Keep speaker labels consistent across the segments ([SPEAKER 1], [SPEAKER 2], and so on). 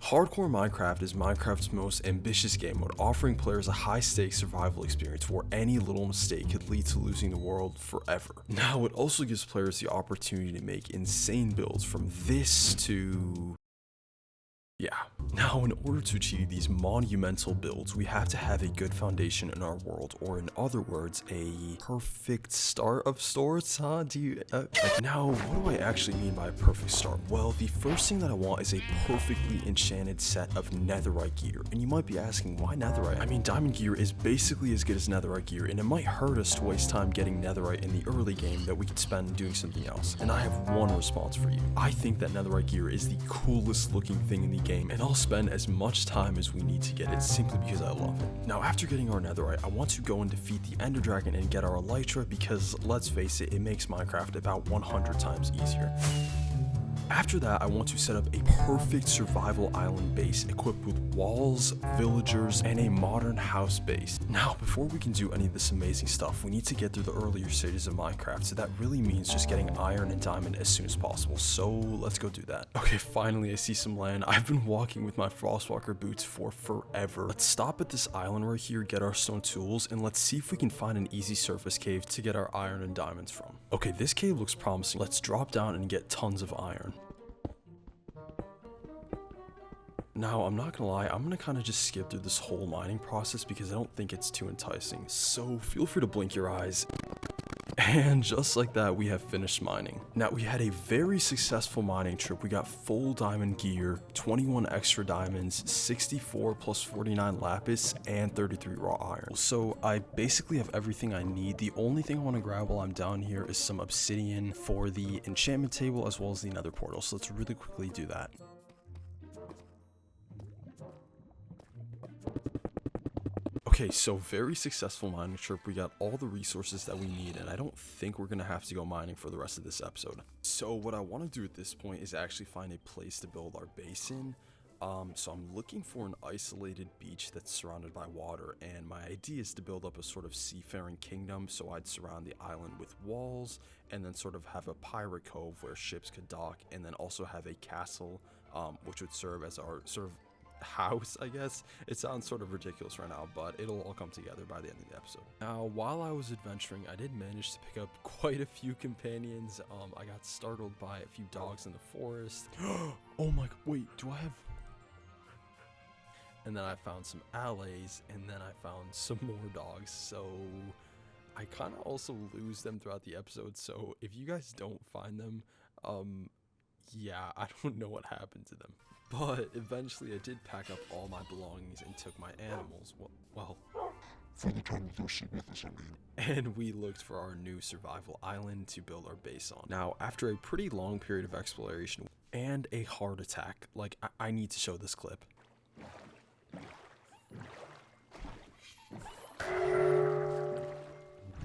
[SPEAKER 1] Hardcore Minecraft is Minecraft's most ambitious game mode, offering players a high-stakes survival experience where any little mistake could lead to losing the world forever. Now, it also gives players the opportunity to make insane builds from this to... yeah. Now, in order to achieve these monumental builds, we have to have a good foundation in our world, or in other words, a perfect start of sorts, huh? Now, what do I actually mean by a perfect start? Well, the first thing that I want is a perfectly enchanted set of netherite gear. And you might be asking, why netherite? I mean, diamond gear is basically as good as netherite gear, and it might hurt us to waste time getting netherite in the early game that we could spend doing something else. And I have one response for you. I think that netherite gear is the coolest looking thing in the game, and I'll spend as much time as we need to get it simply because I love it. Now, after getting our netherite, I want to go and defeat the ender dragon and get our elytra because, let's face it, it makes Minecraft about 100 times easier. After that, I want to set up a perfect survival island base equipped with walls, villagers, and a modern house base. Now, before we can do any of this amazing stuff, we need to get through the earlier stages of Minecraft, so that really means just getting iron and diamond as soon as possible. So let's go do that. Okay, finally I see some land. I've been walking with my Frostwalker boots for forever. Let's stop at this island right here, get our stone tools, and let's see if we can find an easy surface cave to get our iron and diamonds from. Okay, this cave looks promising. Let's drop down and get tons of iron. Now, I'm not gonna lie, I'm gonna kind of just skip through this whole mining process because I don't think it's too enticing. So feel free to blink your eyes. And just like that, we have finished mining. Now, we had a very successful mining trip. We got full diamond gear, 21 extra diamonds, 64 plus 49 lapis, and 33 raw iron. So I basically have everything I need. The only thing I want to grab while I'm down here is some obsidian for the enchantment table as well as the nether portal. So let's really quickly do that. Okay, so very successful mining trip. We got all the resources that we need, and I don't think we're gonna have to go mining for the rest of this episode. So what I want to do at this point is actually find a place to build our base in. So I'm looking for an isolated beach that's surrounded by water, and my idea is to build up a sort of seafaring kingdom. So I'd surround the island with walls, and then sort of have a pirate cove where ships could dock, and then also have a castle, which would serve as our sort of house, I guess. It sounds sort of ridiculous right now, but it'll all come together by the end of the episode. Now, while I was adventuring, I did manage to pick up quite a few companions. I got startled by a few dogs in the forest. Oh my, wait, do I have... And then I found some allays, and then I found some more dogs, so I kind of also lose them throughout the episode, so if you guys don't find them, yeah, I don't know what happened to them. But eventually I did pack up all my belongings and took my animals, well,
[SPEAKER 2] for the time with your shit with us, I mean.
[SPEAKER 1] and we looked for our new survival island to build our base on. Now, after a pretty long period of exploration and a heart attack, like, I need to show this clip.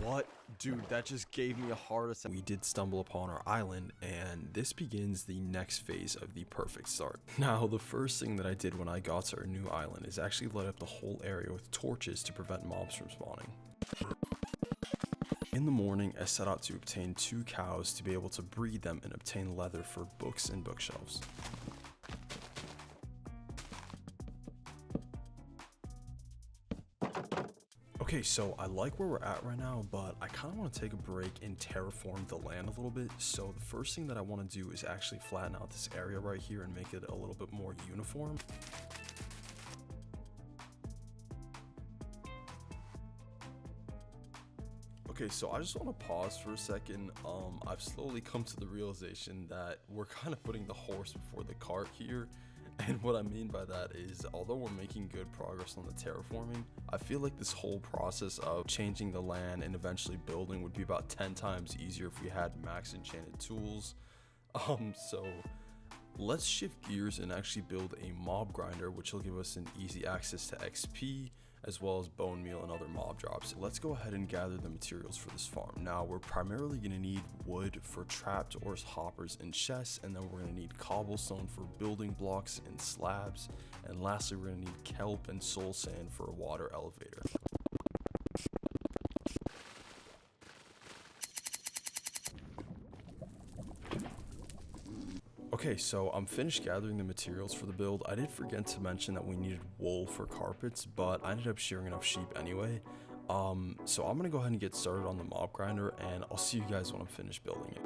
[SPEAKER 1] What? Dude, that just gave me a heart attack. We did stumble upon our island, and this begins the next phase of the perfect start. Now, the first thing that I did when I got to our new island is actually light up the whole area with torches to prevent mobs from spawning. In the morning, I set out to obtain 2 cows to be able to breed them and obtain leather for books and bookshelves. Okay, so I like where we're at right now, but I kind of want to take a break and terraform the land a little bit. So the first thing that I want to do is actually flatten out this area right here and make it a little bit more uniform. Okay, so I just want to pause for a second. I've slowly come to the realization that we're kind of putting the horse before the cart here. And what I mean by that is, although we're making good progress on the terraforming, I feel like this whole process of changing the land and eventually building would be about 10 times easier if we had max enchanted tools. So let's shift gears and actually build a mob grinder, which will give us an easy access to XP, as well as bone meal and other mob drops. Let's go ahead and gather the materials for this farm. Now, we're primarily going to need wood for trapdoors, hoppers, and chests, and then we're going to need cobblestone for building blocks and slabs, and lastly, we're going to need kelp and soul sand for a water elevator. Okay, Okay, so I'm finished gathering the materials for the build. I did forget to mention that we needed wool for carpets, but I ended up shearing enough sheep anyway. So I'm gonna go ahead and get started on the mob grinder, and I'll see you guys when I'm finished building it.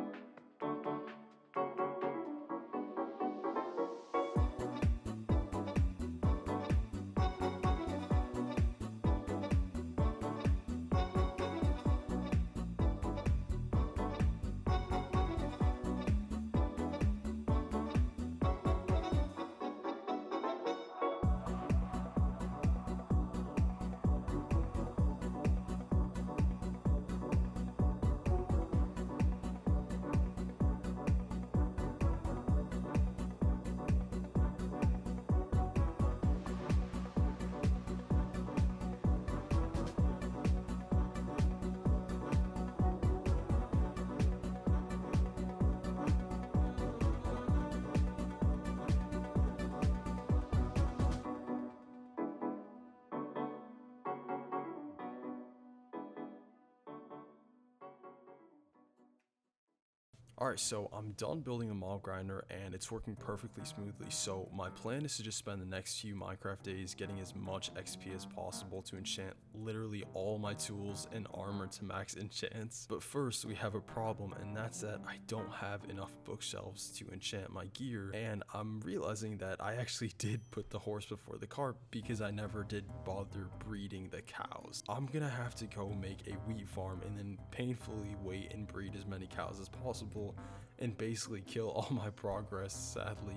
[SPEAKER 1] Alright, so I'm done building the mob grinder and it's working perfectly smoothly. So my plan is to just spend the next few Minecraft days getting as much XP as possible to enchant literally all my tools and armor to max enchants. But first we have a problem, and that's that I don't have enough bookshelves to enchant my gear, and I'm realizing that I actually did put the horse before the cart because I never did bother breeding the cows. I'm gonna have to go make a wheat farm and then painfully wait and breed as many cows as possible and basically kill all my progress, sadly.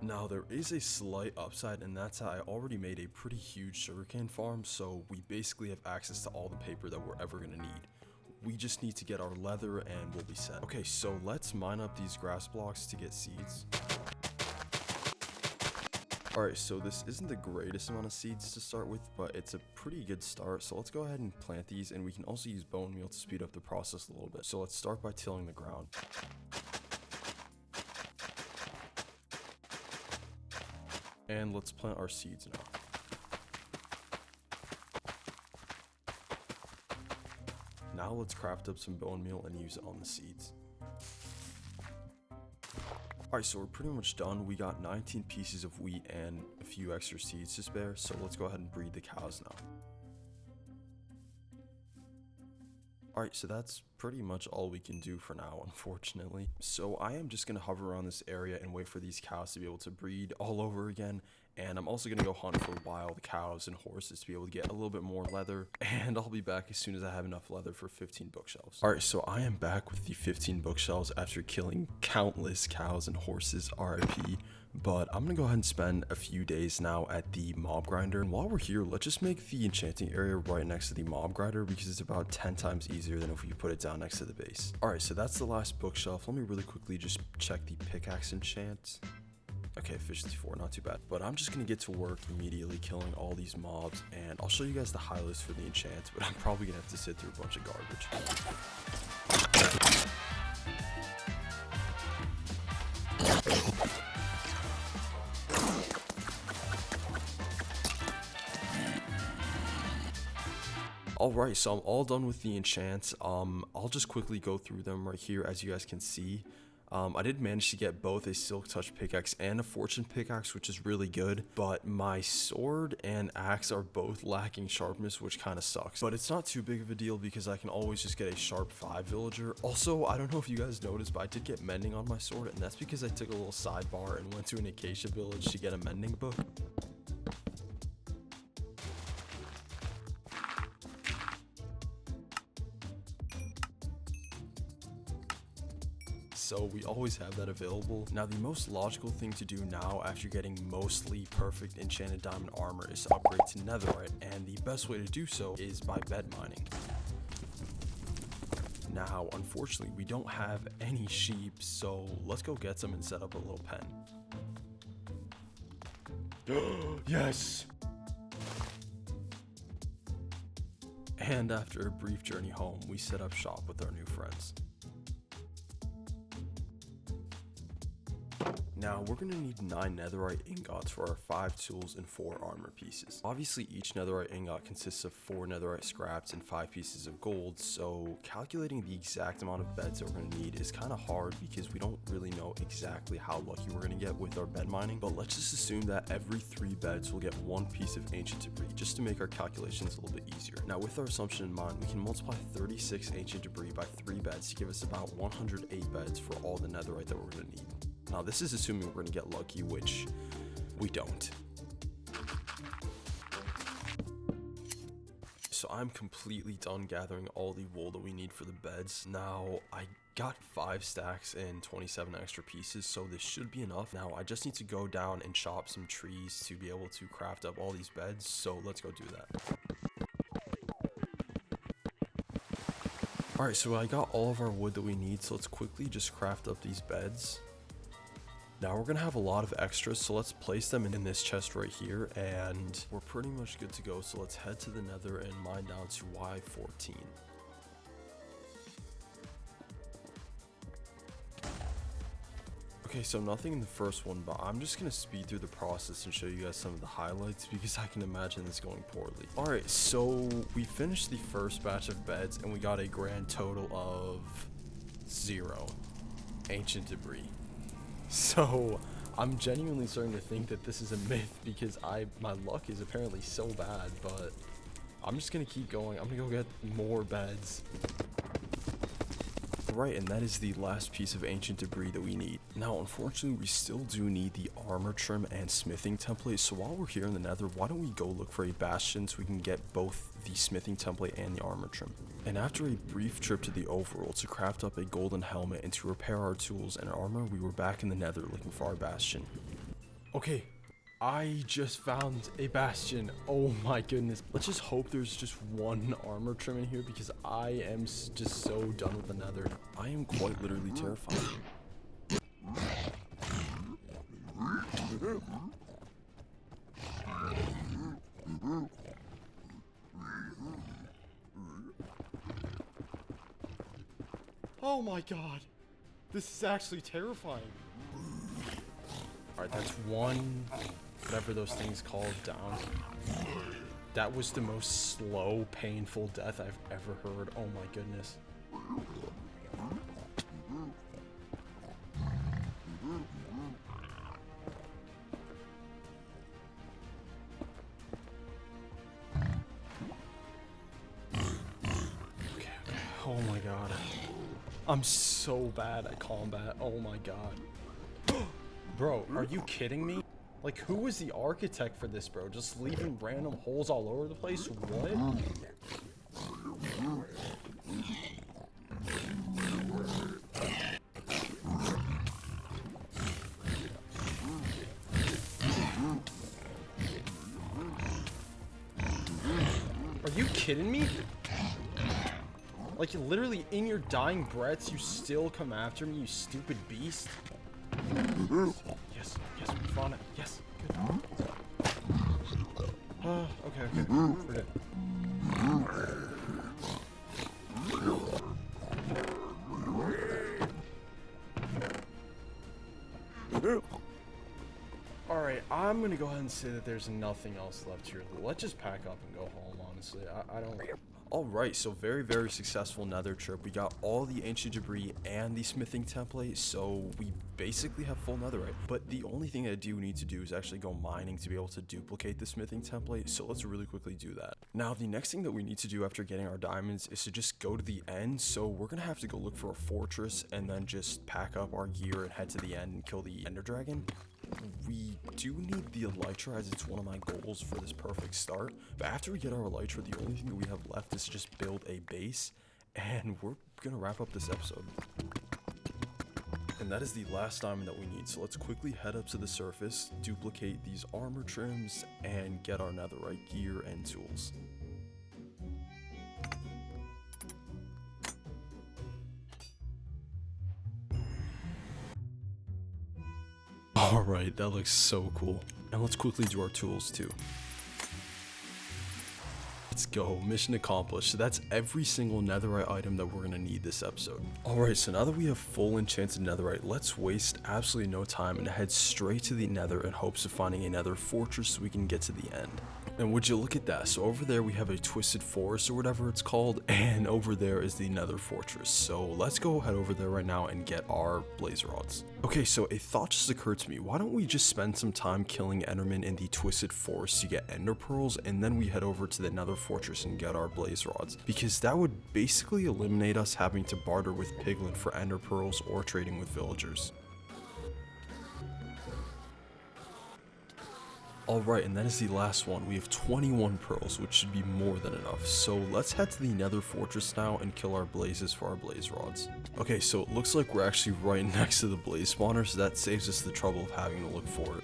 [SPEAKER 1] Now there is a slight upside, and that's how I already made a pretty huge sugarcane farm, so we basically have access to all the paper that we're ever gonna need. We just need to get our leather and we'll be set. Okay, so let's mine up these grass blocks to get seeds. Alright, so this isn't the greatest amount of seeds to start with, but it's a pretty good start. So let's go ahead and plant these, and we can also use bone meal to speed up the process a little bit. So let's start by tilling the ground. And let's plant our seeds now. Now let's craft up some bone meal and use it on the seeds. Alright, so we're pretty much done. We got 19 pieces of wheat and a few extra seeds to spare, so let's go ahead and breed the cows now. Alright, so that's pretty much all we can do for now, unfortunately. So I am just going to hover around this area and wait for these cows to be able to breed all over again. And I'm also going to go hunt for wild cows and horses to be able to get a little bit more leather. And I'll be back as soon as I have enough leather for 15 bookshelves. Alright, so I am back with the 15 bookshelves after killing countless cows and horses, RIP. But I'm going to go ahead and spend a few days now at the mob grinder. And while we're here, let's just make the enchanting area right next to the mob grinder because it's about 10 times easier than if we put it down next to the base. Alright, so that's the last bookshelf. Let me really quickly just check the pickaxe enchant. Okay, efficiency 4, not too bad. But I'm just going to get to work immediately killing all these mobs, and I'll show you guys the highlights for the enchants, but I'm probably going to have to sit through a bunch of garbage. Alright, so I'm all done with the enchants. I'll just quickly go through them right here, as you guys can see. I did manage to get both a silk touch pickaxe and a fortune pickaxe, which is really good, but my sword and axe are both lacking sharpness, which kind of sucks. But it's not too big of a deal because I can always just get a sharp 5 villager. Also, I don't know if you guys noticed, but I did get mending on my sword, and that's because I took a little sidebar and went to an acacia village to get a mending book. So we always have that available. Now the most logical thing to do now after getting mostly perfect enchanted diamond armor is to upgrade to netherite, and the best way to do so is by bed mining. Now unfortunately we don't have any sheep, so let's go get some and set up a little pen. Yes! And after a brief journey home, we set up shop with our new friends. Now we're going to need 9 netherite ingots for our 5 tools and 4 armor pieces. Obviously each netherite ingot consists of 4 netherite scraps and 5 pieces of gold, so calculating the exact amount of beds that we're going to need is kind of hard because we don't really know exactly how lucky we're going to get with our bed mining. But let's just assume that every 3 beds will get 1 piece of ancient debris just to make our calculations a little bit easier. Now with our assumption in mind, we can multiply 36 ancient debris by 3 beds to give us about 108 beds for all the netherite that we're going to need. Now this is assuming we're going to get lucky, which we don't. So I'm completely done gathering all the wool that we need for the beds. Now I got 5 stacks and 27 extra pieces, so this should be enough. Now I just need to go down and chop some trees to be able to craft up all these beds, so let's go do that. Alright, so I got all of our wood that we need, so let's quickly just craft up these beds. Now we're going to have a lot of extras, so let's place them in this chest right here, and we're pretty much good to go. So let's head to the nether and mine down to Y14. Okay, so nothing in the first one, but I'm just going to speed through the process and show you guys some of the highlights because I can imagine this going poorly. Alright, so we finished the first batch of beds and we got a grand total of 0 ancient debris. So I'm genuinely starting to think that this is a myth because my luck is apparently so bad, but I'm just gonna keep going. I'm gonna go get more beds. Right, and that is the last piece of ancient debris that we need. Now, unfortunately, we still do need the armor trim and smithing template, so while we're here in the nether, why don't we go look for a bastion so we can get both the smithing template and the armor trim. And after a brief trip to the overworld to craft up a golden helmet and to repair our tools and armor, we were back in the nether looking for our bastion. Okay, I just found a bastion. Oh my goodness. Let's just hope there's just one armor trim in here because I am just so done with the nether. I am quite literally terrified. Oh my god. This is actually terrifying. Alright, that's one, whatever those things called, down. That was the most slow, painful death I've ever heard. Oh my goodness. Okay. Oh my god. I'm so bad at combat. Oh my god. Bro, are you kidding me? Like, who was the architect for this, bro? Just leaving random holes all over the place? What? Are you kidding me? Like, literally in your dying breaths, you still come after me, you stupid beast. Yes, we found it. Yes, good. Okay. We're good. Alright, I'm gonna go ahead and say that there's nothing else left here. Let's just pack up and go home, honestly. I don't... Alright, so very successful nether trip. We got all the ancient debris and the smithing template, so we basically have full netherite. But the only thing I do need to do is actually go mining to be able to duplicate the smithing template, so let's really quickly do that. Now, the next thing that we need to do after getting our diamonds is to just go to the end, so we're gonna have to go look for a fortress and then just pack up our gear and head to the end and kill the ender dragon. We do need the elytra as it's one of my goals for this perfect start, but after we get our elytra, the only thing that we have left is to just build a base, and we're gonna wrap up this episode. And that is the last diamond that we need, so let's quickly head up to the surface, duplicate these armor trims, and get our netherite gear and tools. Alright, that looks so cool. And let's quickly do our tools too. Let's go, mission accomplished. So that's every single netherite item that we're gonna need this episode. Alright, so now that we have full enchanted netherite, let's waste absolutely no time and head straight to the nether in hopes of finding a nether fortress so we can get to the end. And would you look at that, so over there we have a twisted forest or whatever it's called, and over there is the nether fortress. So let's go head over there right now and get our blaze rods. Okay, so a thought just occurred to me. Why don't we just spend some time killing endermen in the twisted forest to get ender pearls, and then we head over to the nether fortress and get our blaze rods, because that would basically eliminate us having to barter with piglin for ender pearls or trading with villagers. Alright, and that is the last one. We have 21 pearls, which should be more than enough. So let's head to the nether fortress now and kill our blazes for our blaze rods. Okay, so it looks like we're actually right next to the blaze spawner, so that saves us the trouble of having to look for it.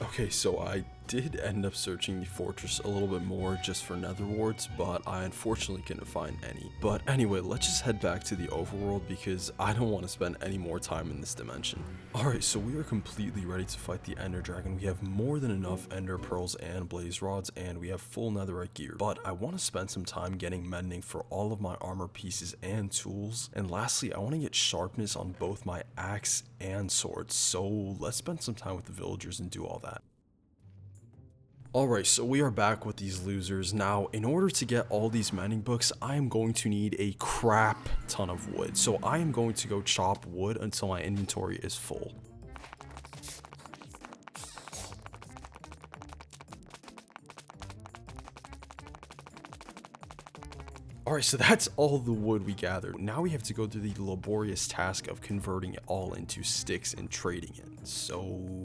[SPEAKER 1] Okay, so I did end up searching the fortress a little bit more just for nether wards, but I unfortunately couldn't find any. But anyway, let's just head back to the overworld because I don't want to spend any more time in this dimension. Alright, so we are completely ready to fight the ender dragon. We have more than enough ender pearls and blaze rods, and we have full netherite gear. But I want to spend some time getting mending for all of my armor pieces and tools. And lastly, I want to get sharpness on both my axe and swords. So let's spend some time with the villagers and do all that. Alright, so we are back with these losers. Now, in order to get all these mending books, I am going to need a crap ton of wood. So I am going to go chop wood until my inventory is full. Alright, so that's all the wood we gathered. Now we have to go through the laborious task of converting it all into sticks and trading it. So...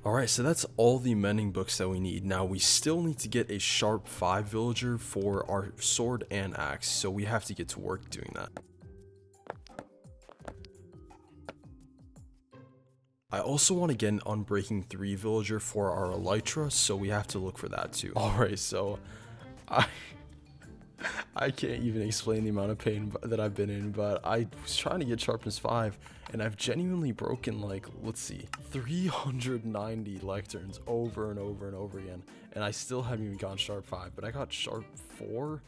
[SPEAKER 1] Alright, so that's all the mending books that we need. Now we still need to get a sharp 5 villager for our sword and axe, so we have to get to work doing that. I also want to get an unbreaking 3 villager for our elytra, so we have to look for that too. Alright, so I can't even explain the amount of pain that I've been in, but I was trying to get sharpness 5, and I've genuinely broken, like, let's see, 390 lecterns over and over and over again, and I still haven't even gotten sharp 5, but I got sharp 4,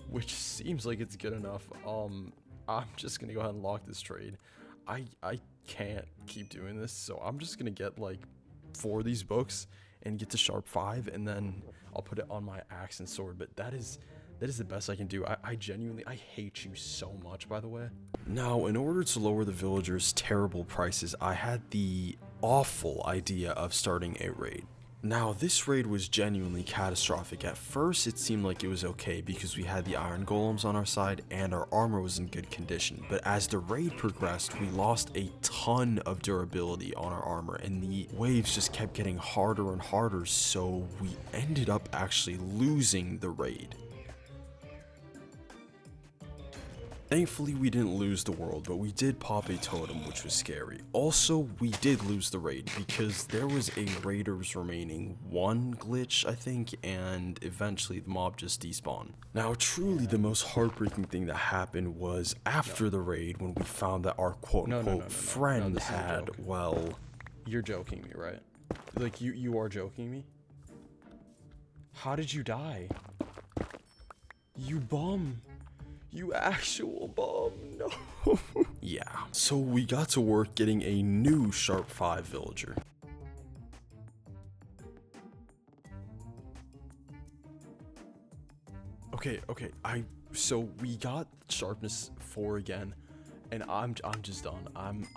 [SPEAKER 1] which seems like it's good enough. I'm just gonna go ahead and lock this trade. I can't keep doing this, so I'm just gonna get, like, 4 of these books and get to sharp 5, and then I'll put it on my axe and sword, but that is the best I can do. I genuinely, I hate you so much, by the way. Now, in order to lower the villagers' terrible prices, I had the awful idea of starting a raid. Now, this raid was genuinely catastrophic. At first, it seemed like it was okay because we had the iron golems on our side and our armor was in good condition. But as the raid progressed, we lost a ton of durability on our armor and the waves just kept getting harder and harder, so we ended up actually losing the raid. Thankfully, we didn't lose the world, but we did pop a totem, which was scary. Also, we did lose the raid because there was a raiders remaining 1 glitch, I think, and eventually the mob just despawned. Now, truly the most heartbreaking thing that happened was after the raid when we found that our quote-unquote friend had, well... You're joking me, right? Like, you are joking me? How did you die? You bum. You actual bum, no. Yeah, so we got to work getting a new sharp 5 villager. Okay, so we got sharpness 4 again, and I'm just done. I'm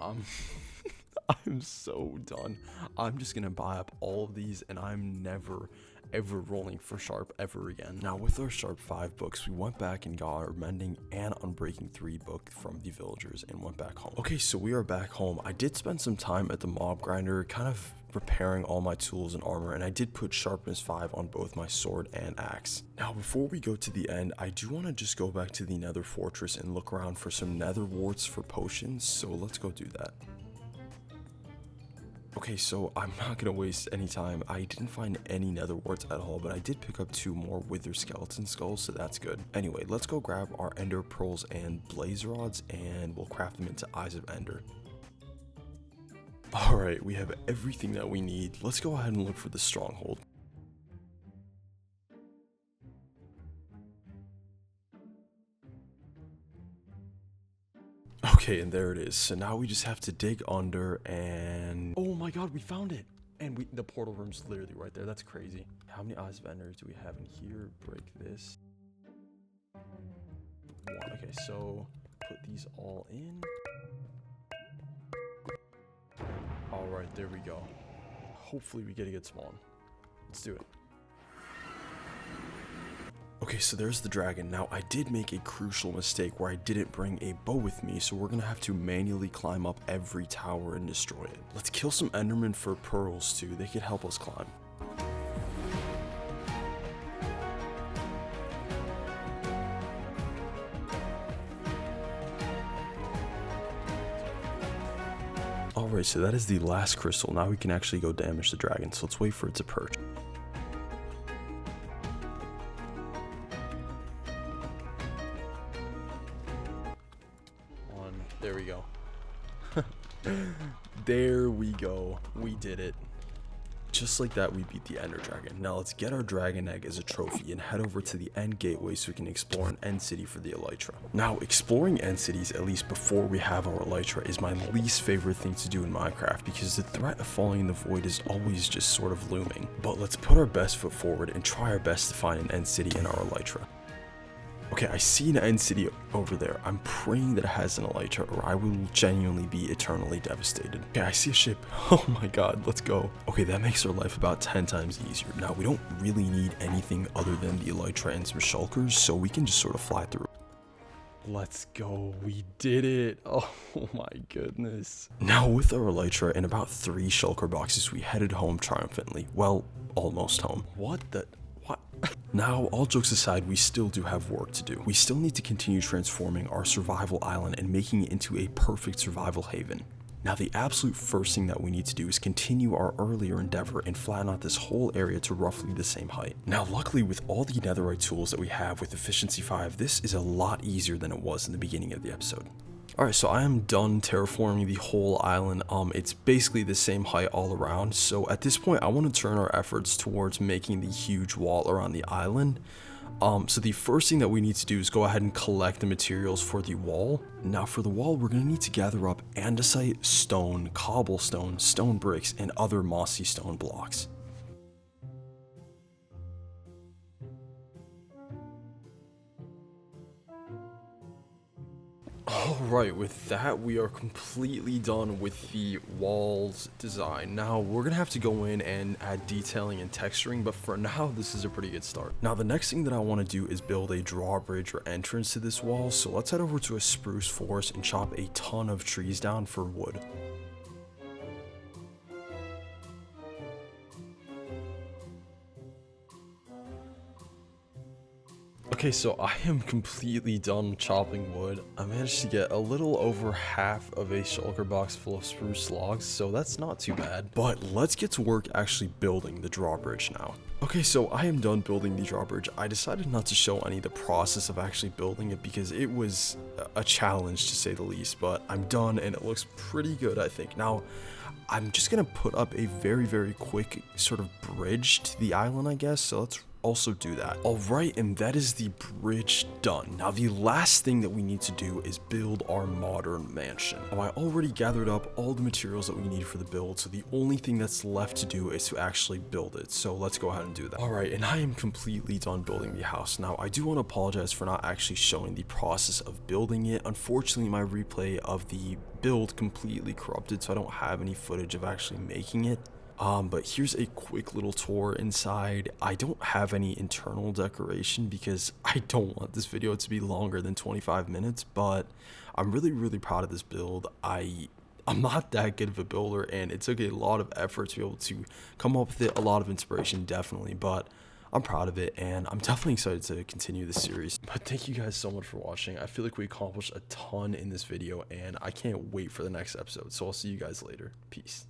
[SPEAKER 1] so done. I'm just gonna buy up all of these, and I'm never ever rolling for sharp ever again. Now, with our sharp 5 books, we went back and got our mending and unbreaking 3 book from the villagers and went back home. Okay, so we are back home. I did spend some time at the mob grinder, kind of repairing all my tools and armor, and I did put sharpness 5 on both my sword and axe. Now, before we go to the end, I do want to just go back to the nether fortress and look around for some nether warts for potions, so let's go do that. Okay, so I'm not gonna waste any time. I didn't find any nether warts at all, but I did pick up 2 more wither skeleton skulls, so that's good. Anyway, let's go grab our ender pearls and blaze rods, and we'll craft them into eyes of ender. Alright, we have everything that we need. Let's go ahead and look for the stronghold. Okay, and there it is. So now we just have to dig under and... Oh my god, we found it! And the portal room's literally right there. That's crazy. How many eyes of ender do we have in here? Break this. 1. Okay, so put these all in. Alright, there we go. Hopefully we get a good spawn. Let's do it. Okay, so there's the dragon. Now, I did make a crucial mistake where I didn't bring a bow with me, so we're gonna have to manually climb up every tower and destroy it. Let's kill some endermen for pearls too. They could help us climb. Alright, so that is the last crystal. Now we can actually go damage the dragon, so let's wait for it to perch. There we go. There we go. We did it. Just like that, we beat the ender dragon. Now let's get our dragon egg as a trophy and head over to the end gateway so we can explore an end city for the elytra. Now, exploring end cities, at least before we have our elytra, is my least favorite thing to do in Minecraft because the threat of falling in the void is always just sort of looming. But let's put our best foot forward and try our best to find an end city in our elytra. Okay, I see an end city over there. I'm praying that it has an elytra or I will genuinely be eternally devastated. Okay, I see a ship. Oh my god, let's go. Okay, that makes our life about 10 times easier. Now, we don't really need anything other than the elytra and some shulkers, so we can just sort of fly through. Let's go. We did it. Oh my goodness. Now, with our elytra and about 3 shulker boxes, we headed home triumphantly. Well, almost home. What the... What? Now, all jokes aside, we still do have work to do. We still need to continue transforming our survival island and making it into a perfect survival haven. Now, the absolute first thing that we need to do is continue our earlier endeavor and flatten out this whole area to roughly the same height. Now, luckily, with all the netherite tools that we have with efficiency 5, this is a lot easier than it was in the beginning of the episode. Alright, so I am done terraforming the whole island. It's basically the same height all around. So at this point, I want to turn our efforts towards making the huge wall around the island. So the first thing that we need to do is go ahead and collect the materials for the wall. Now for the wall, we're going to need to gather up andesite, stone, cobblestone, stone bricks, and other mossy stone blocks. Alright, with that, we are completely done with the walls design. Now, we're going to have to go in and add detailing and texturing, but for now, this is a pretty good start. Now, the next thing that I want to do is build a drawbridge or entrance to this wall, so let's head over to a spruce forest and chop a ton of trees down for wood. Okay, so I am completely done chopping wood. I managed to get a little over half of a shulker box full of spruce logs, so that's not too bad. But let's get to work actually building the drawbridge now. Okay, so I am done building the drawbridge. I decided not to show any of the process of actually building it because it was a challenge to say the least, but I'm done and it looks pretty good, I think. Now, I'm just gonna put up a very quick sort of bridge to the island, I guess, so let's also do that. Alright, and that is the bridge done. Now the last thing that we need to do is build our modern mansion. Now I already gathered up all the materials that we need for the build, so the only thing that's left to do is to actually build it. So let's go ahead and do that. Alright, and I am completely done building the house. Now I do want to apologize for not actually showing the process of building it. Unfortunately, my replay of the build completely corrupted, so I don't have any footage of actually making it. But here's a quick little tour inside. I don't have any internal decoration because I don't want this video to be longer than 25 minutes, but I'm really proud of this build. I'm not that good of a builder, and it took a lot of effort to be able to come up with it, a lot of inspiration, definitely, but I'm proud of it, and I'm definitely excited to continue this series. But thank you guys so much for watching. I feel like we accomplished a ton in this video, and I can't wait for the next episode, so I'll see you guys later. Peace.